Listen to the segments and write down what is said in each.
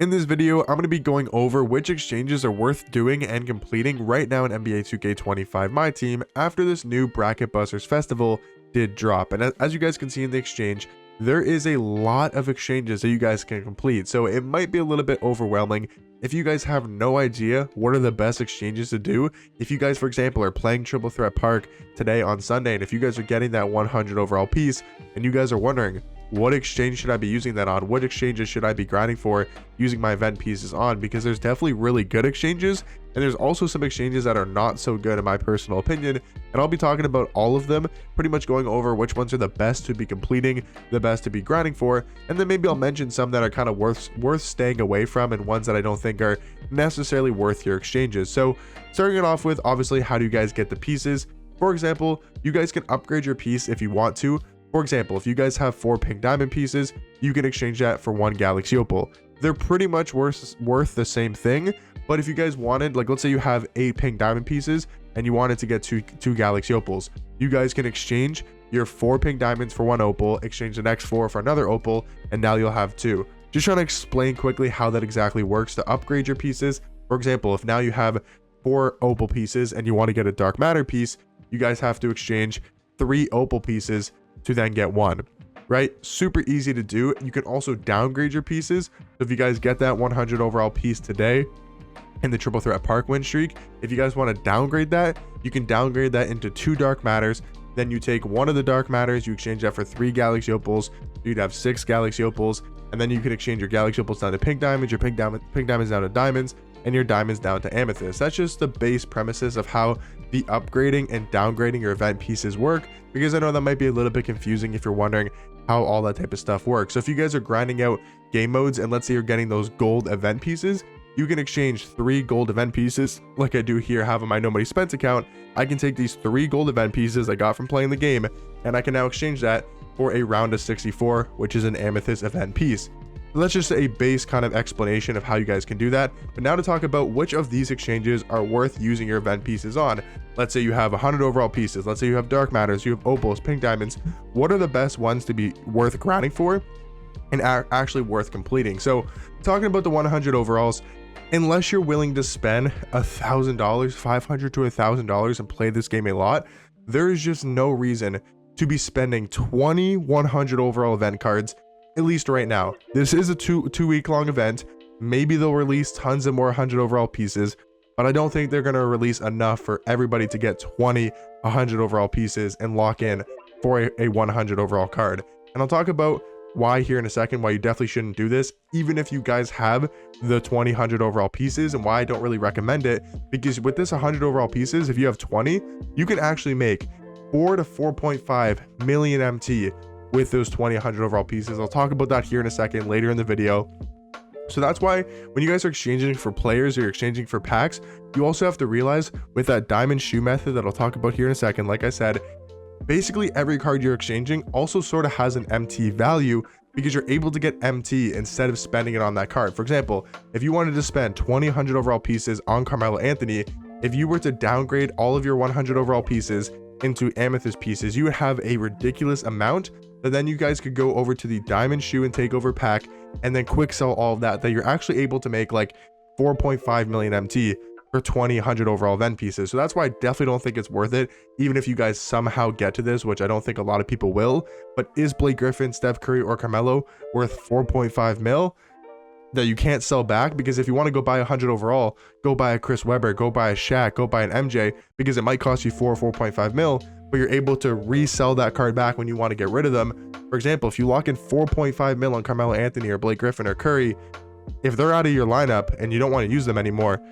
In this video, I'm going to be going over which exchanges are worth doing and completing right now in NBA 2K25 My Team after this new Bracket Busters Festival did drop. And as you guys can see in the exchange, there is a lot of exchanges that you guys can complete. So it might be a little bit overwhelming if you guys have no idea what are the best exchanges to do. If you guys, for example, are playing Triple Threat Park today on Sunday, and if you guys are getting that 100 overall piece and you guys are wondering, what exchange should I be using that on? What exchanges should I be grinding for using my event pieces on? Because there's definitely really good exchanges, and there's also some exchanges that are not so good in my personal opinion. And I'll be talking about all of them, pretty much going over which ones are the best to be completing, the best to be grinding for, and then maybe I'll mention some that are kind of worth staying away from, and ones that I don't think are necessarily worth your exchanges. So starting it off with, obviously, how do you guys get the pieces? For example, you guys can upgrade your piece if you want to. For example, if you guys have 4 pink diamond pieces, you can exchange that for 1 galaxy opal. They're pretty much worth the same thing, but if you guys wanted, like let's say you have 8 pink diamond pieces and you wanted to get two galaxy opals, you guys can exchange your 4 pink diamonds for 1 opal, exchange the next 4 for another opal, and now you'll have 2. Just trying to explain quickly how that exactly works to upgrade your pieces. For example, if now you have 4 opal pieces and you want to get a dark matter piece, you guys have to exchange 3 opal pieces to then get 1, right? Super easy to do. You can also downgrade your pieces. So if you guys get that 100 overall piece today in the Triple Threat Park win streak, if you guys want to downgrade that, you can downgrade that into 2 dark matters. Then you take 1 of the dark matters, you exchange that for 3 galaxy opals, you'd have 6 galaxy opals, and then you can exchange your galaxy opals down to pink diamonds, your pink diamonds down to diamonds, and your diamonds down to amethyst. That's just the base premises of how the upgrading and downgrading your event pieces work, because I know that might be a little bit confusing if you're wondering how all that type of stuff works. So if you guys are grinding out game modes and let's say you're getting those gold event pieces, you can exchange 3 gold event pieces like I do here, have on my Nobody Spent account. I can take these 3 gold event pieces I got from playing the game, and I can now exchange that for a round of 64, which is an amethyst event piece. That's just a base kind of explanation of how you guys can do that. But now to talk about which of these exchanges are worth using your event pieces on. Let's say you have 100 overall pieces. Let's say you have dark matters, you have opals, pink diamonds. What are the best ones to be worth grinding for and actually worth completing? So talking about the 100 overalls, unless you're willing to spend $1,000, $500 to $1,000 and play this game a lot, there is just no reason to be spending 20 100 overall event cards, at least right now. This is a two week long event. Maybe they'll release tons of more 100 overall pieces, but I don't think they're going to release enough for everybody to get 20 100 overall pieces and lock in for a 100 overall card. And I'll talk about why here in a second, why you definitely shouldn't do this even if you guys have the 20 100 overall pieces, and why I don't really recommend it. Because with this 100 overall pieces, if you have 20, you can actually make 4 to 4.5 million MT with those 20 100 overall pieces. I'll talk about that here in a second later in the video. So that's why when you guys are exchanging for players or you're exchanging for packs, you also have to realize with that diamond shoe method that I'll talk about here in a second, like I said, basically every card you're exchanging also sort of has an MT value, because you're able to get MT instead of spending it on that card. For example, if you wanted to spend 20 100 overall pieces on Carmelo Anthony, if you were to downgrade all of your 100 overall pieces into amethyst pieces, you would have a ridiculous amount. But then you guys could go over to the diamond shoe and takeover pack and then quick sell all of that you're actually able to make like 4.5 million MT for 20 100 overall event pieces. So that's why I definitely don't think it's worth it, even if you guys somehow get to this, which I don't think a lot of people will. But is Blake Griffin, Steph Curry, or Carmelo worth 4.5 mil that you can't sell back? Because if you want to go buy 100 overall, go buy a Chris Webber, go buy a Shaq, go buy an MJ, because it might cost you 4.5 mil, but you're able to resell that card back when you want to get rid of them. For example, if you lock in 4.5 mil on Carmelo Anthony or Blake Griffin or Curry, if they're out of your lineup and you don't want to use them anymore,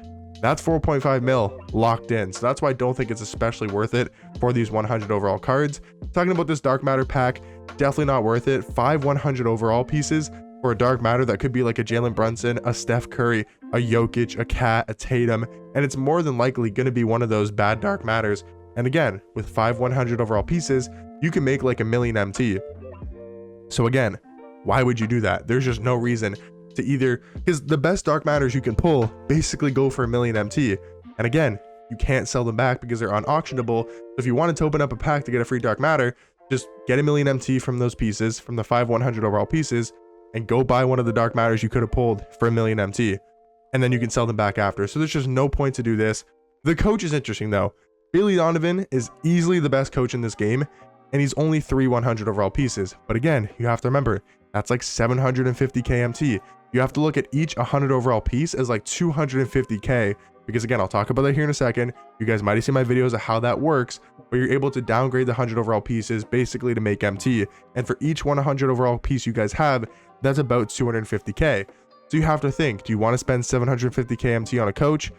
that's 4.5 mil locked in. So that's why I don't think it's especially worth it for these 100 overall cards. Talking about this dark matter pack, definitely not worth it. 5 100 overall pieces for a dark matter that could be like a Jalen Brunson, a Steph Curry, a Jokic, a Cat, a Tatum, and it's more than likely going to be one of those bad dark matters. And again, with 5 100 overall pieces, you can make like a million MT. So again, why would you do that? There's just no reason to either, because the best dark matters you can pull basically go for a million MT. And again, you can't sell them back because they're unauctionable. If you wanted to open up a pack to get a free dark matter, just get a million MT from those pieces, from the 5 100 overall pieces, and go buy one of the dark matters you could have pulled for 1,000,000 MT, and then you can sell them back after. So there's just no point to do this. The coach is interesting though. Billy Donovan is easily the best coach in this game, and he's only 3/100 overall pieces. But again, you have to remember, that's like 750k MT. You have to look at each 100 overall piece as like 250k, because again, I'll talk about that here in a second. You guys might have seen my videos of how that works, but you're able to downgrade the 100 overall pieces basically to make MT. And for each 100 overall piece you guys have, that's about 250k. So you have to think, do you want to spend 750k MT on a coach?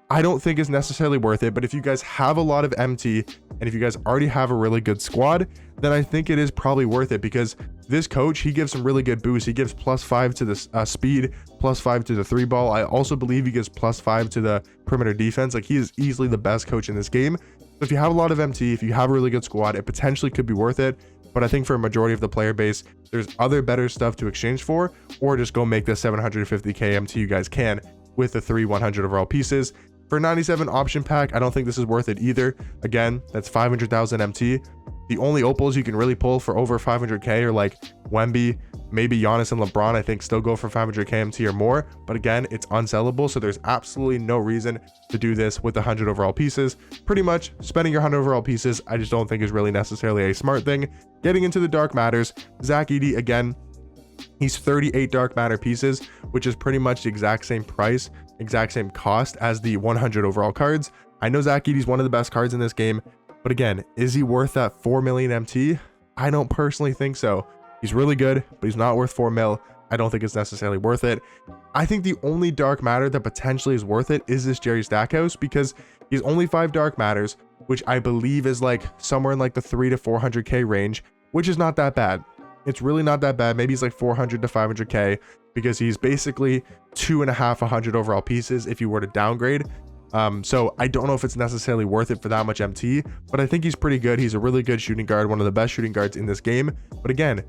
I don't think it's necessarily worth it, but if you guys have a lot of MT and if you guys already have a really good squad, then I think it is probably worth it, because this coach, he gives some really good boosts. He gives +5 to the speed, +5 to the 3-ball. I also believe he gives +5 to the perimeter defense. Like, he is easily the best coach in this game. So if you have a lot of MT, if you have a really good squad, it potentially could be worth it. But I think for a majority of the player base, there's other better stuff to exchange for, or just go make the 750k MT you guys can with the 3/100 overall pieces. For 97 option pack, I don't think this is worth it either. Again, that's 500,000 MT. The only opals you can really pull for over 500k are like Wemby, maybe Giannis and LeBron. I think still go for 500k MT or more, but again, it's unsellable, so there's absolutely no reason to do this with 100 overall pieces. Pretty much spending your 100 overall pieces, I just don't think is really necessarily a smart thing. Getting into the dark matters, Zach Edey, again, he's 38 dark matter pieces, which is pretty much the exact same price, exact same cost as the 100 overall cards. I know Zach Edey's one of the best cards in this game, but again, is he worth that 4 million MT? I don't personally think so. He's really good, but he's not worth 4 mil. I don't think it's necessarily worth it. I think the only dark matter that potentially is worth it is this Jerry Stackhouse, because he's only 5 dark matters, which I believe is like somewhere in like the 300 to 400k range, which is not that bad. It's really not that bad. Maybe he's like 400 to 500k, because he's basically 2.5 100 overall pieces if you were to downgrade. So I don't know if it's necessarily worth it for that much MT, but I think he's pretty good. He's a really good shooting guard, one of the best shooting guards in this game. But again,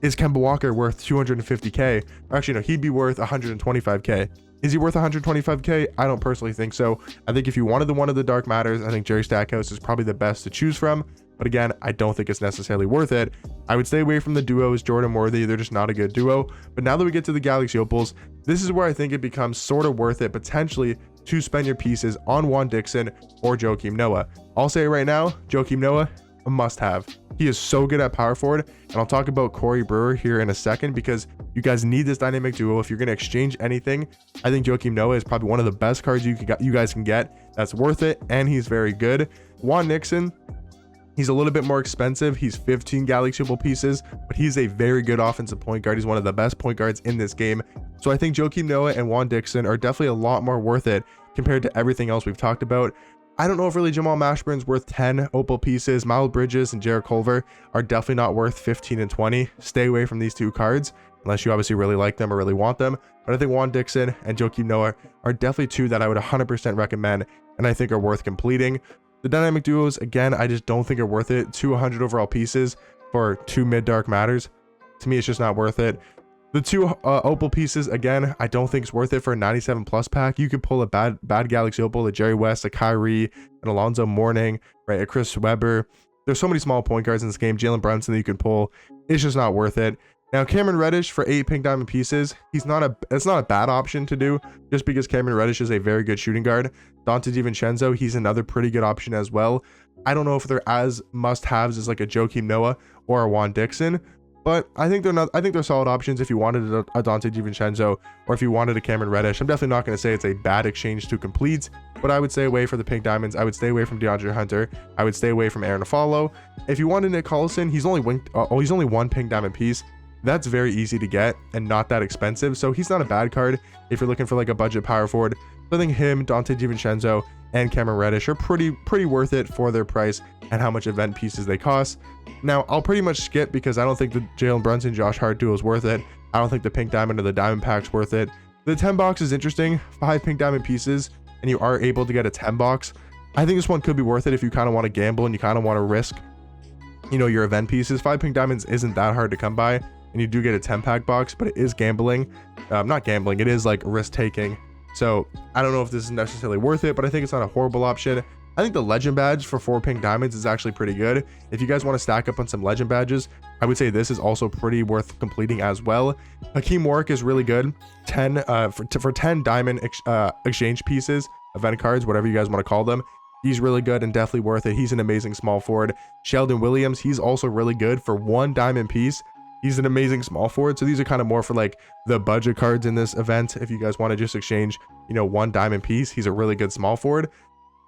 is Kemba Walker worth 250k? Actually, no, he'd be worth 125k. Is he worth 125k? I don't personally think so. I think if you wanted one of the dark matters, I think Jerry Stackhouse is probably the best to choose from. But again, I don't think it's necessarily worth it. I would stay away from the duos, Jordan Worthy. They're just not a good duo. But now that we get to the Galaxy Opals, this is where I think it becomes sort of worth it potentially to spend your pieces on Juan Dixon or Joakim Noah. I'll say right now, Joakim Noah, a must-have. He is so good at power forward, and I'll talk about Corey Brewer here in a second, because you guys need this dynamic duo. If you're going to exchange anything, I think Joakim Noah is probably one of the best cards you guys can get. That's worth it, and he's very good. Juan Dixon, he's a little bit more expensive. He's 15 Galaxy Opal pieces, but he's a very good offensive point guard. He's one of the best point guards in this game. So I think Joakim Noah and Juan Dixon are definitely a lot more worth it compared to everything else we've talked about. I don't know if really Jamal Mashburn's worth 10 Opal pieces. Miles Bridges and Jarrett Culver are definitely not worth 15 and 20. Stay away from these two cards, unless you obviously really like them or really want them. But I think Juan Dixon and Joakim Noah are definitely two that I would 100% recommend, and I think are worth completing. The dynamic duos, again, I just don't think are worth it. 200 overall pieces for 2 mid-dark matters. To me, it's just not worth it. The 2 Opal pieces, again, I don't think it's worth it for a 97 plus pack. You could pull a bad Galaxy Opal, a Jerry West, a Kyrie, an Alonzo Mourning, right, a Chris Webber. There's so many small point guards in this game. Jalen Brunson that you can pull. It's just not worth it. Now, Cameron Reddish for 8 pink diamond pieces, it's not a bad option to do, just because Cameron Reddish is a very good shooting guard. Dante DiVincenzo, he's another pretty good option as well. I don't know if they're as must-haves as like a Joakim Noah or a Juan Dixon, but I think they're solid options if you wanted a Dante DiVincenzo or if you wanted a Cameron Reddish. I'm definitely not going to say it's a bad exchange to complete, but I would stay away from the pink diamonds. I would stay away from DeAndre Hunter. I would stay away from Aaron Aflalo. If you wanted Nick Collison, he's only 1 pink diamond piece. That's very easy to get and not that expensive, so he's not a bad card if you're looking for like a budget power forward. So I think him, Dante DiVincenzo, and Cameron Reddish are pretty worth it for their price and how much event pieces they cost. Now, I'll pretty much skip because I don't think the Jalen Brunson Josh Hart duo is worth it. I don't think the pink diamond or the diamond pack's worth it. The 10 box is interesting, 5 pink diamond pieces, and you are able to get a 10 box. I think this one could be worth it if you kind of want to gamble and you kind of want to risk, your event pieces. 5 pink diamonds isn't that hard to come by, and you do get a 10 pack box, but it is gambling. Not gambling, it is like risk taking. So I don't know if this is necessarily worth it, but I think it's not a horrible option. I think the legend badge for 4 pink diamonds is actually pretty good. If you guys want to stack up on some legend badges, I would say this is also pretty worth completing as well. Hakeem Warwick is really good. 10 for 10 diamond exchange pieces, event cards, whatever you guys want to call them. He's really good and definitely worth it. He's an amazing small forward. Sheldon Williams, he's also really good for 1 diamond piece. He's an amazing small forward. So these are kind of more for like the budget cards in this event. If you guys want to just exchange, you know, 1 diamond piece, he's a really good small forward.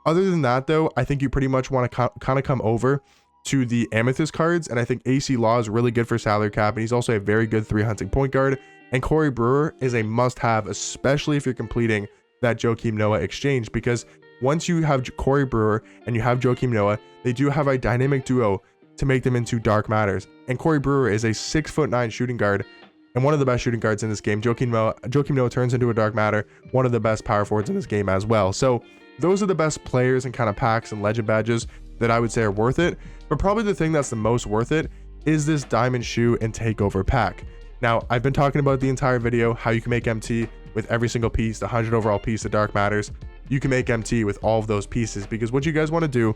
Other than that, though, I think you pretty much want to kind of come over to the Amethyst cards. And I think AC Law is really good for salary cap. And he's also a very good 3 hunting point guard. And Corey Brewer is a must have, especially if you're completing that Joakim Noah exchange, because once you have Corey Brewer and you have Joakim Noah, they do have a dynamic duo to make them into Dark Matters. And Corey Brewer is a 6'9" shooting guard and one of the best shooting guards in this game. Joakim Noah turns into a Dark Matter, one of the best power forwards in this game as well. So those are the best players and kind of packs and legend badges that I would say are worth it. But probably the thing that's the most worth it is this Diamond Shoe and Takeover pack. Now, I've been talking about the entire video how you can make MT with every single piece, the 100 overall piece, the Dark Matters. You can make MT with all of those pieces, because what you guys want to do,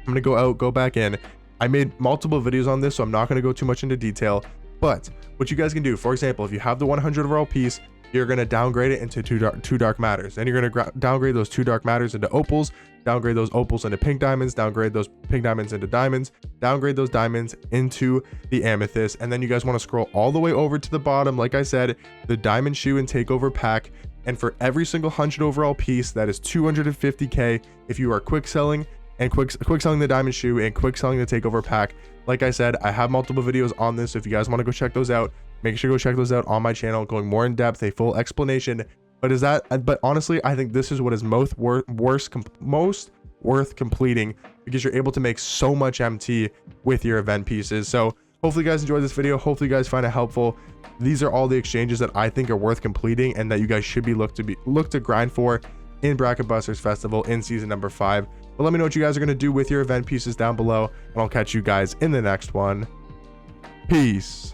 I'm going to go back in. I made multiple videos on this, so I'm not going to go too much into detail. But what you guys can do, for example, if you have the 100 overall piece, you're going to downgrade it into two dark matters. Then you're going to downgrade those 2 dark matters into opals, downgrade those opals into pink diamonds, downgrade those pink diamonds into diamonds, downgrade those diamonds into the amethyst. And then you guys want to scroll all the way over to the bottom. Like I said, the Diamond Shoe and Takeover pack. And for every single 100 overall piece, that is 250k if you are quick selling and quick selling the Diamond Shoe and quick selling the Takeover pack. Like I said, I have multiple videos on this, so if you guys want to go check those out, make sure to go check those out on my channel, going more in depth, a full explanation. But honestly, I think this is what is most worth completing, because you're able to make so much MT with your event pieces. So hopefully you guys enjoyed this video. Hopefully you guys find it helpful. These are all the exchanges that I think are worth completing and that you guys should be look to grind for in Bracket Busters Festival in season number 5. But let me know what you guys are going to do with your event pieces down below, and I'll catch you guys in the next one. Peace.